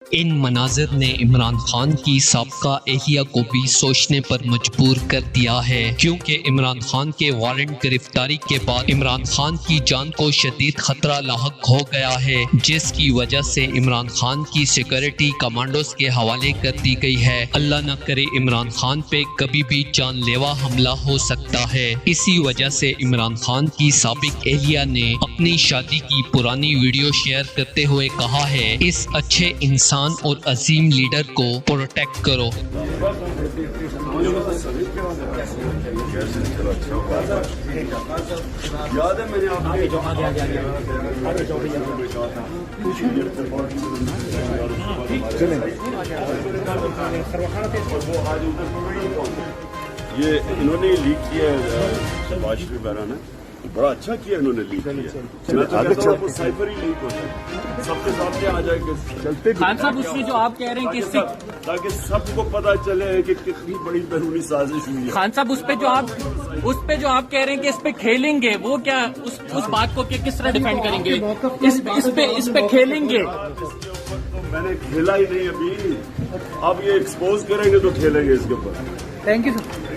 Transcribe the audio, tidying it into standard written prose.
ان مناظر نے عمران خان کی سابقہ اہلیہ کو بھی سوچنے پر مجبور کر دیا ہے، کیونکہ عمران خان کے وارنٹ گرفتاری کے بعد عمران خان کی جان کو شدید خطرہ لاحق ہو گیا ہے، جس کی وجہ سے عمران خان کی سیکورٹی کمانڈوز کے حوالے کر دی گئی ہے۔ اللہ نہ کرے عمران خان پہ کبھی بھی جان لیوا حملہ ہو سکتا ہے۔ اسی وجہ سے عمران خان کی سابق اہلیہ نے اپنی شادی کی پرانی ویڈیو شیئر کرتے ہوئے کہا ہے، اس اچھے انسان اور عظیم لیڈر کو پروٹیکٹ کرو۔ یہ انہوں نے لیک کیا ہے باشری بہرا نے، بڑا اچھا کیا انہوں نے لیک کیا، وہ سائفر ہی لیک ہوتا ہے، سب کے سامنے آ جائے گا۔ خان صاحب اس میں جو آپ کہہ رہے ہیں کہ تاکہ سب کو پتا چلے کہ کتنی بڑی بیرونی سازش ہوئی ہے۔ خان صاحب اس پہ جو آپ کہہ رہے ہیں کہ اس پہ کھیلیں گے، وہ کیا اس بات کو کس طرح ڈیفینڈ کریں گے؟ اس پہ کھیلیں گے؟ میں نے کھیلا ہی نہیں ابھی، اب یہ ایکسپوز کریں گے تو کھیلیں گے اس کے اوپر۔ Thank you sir.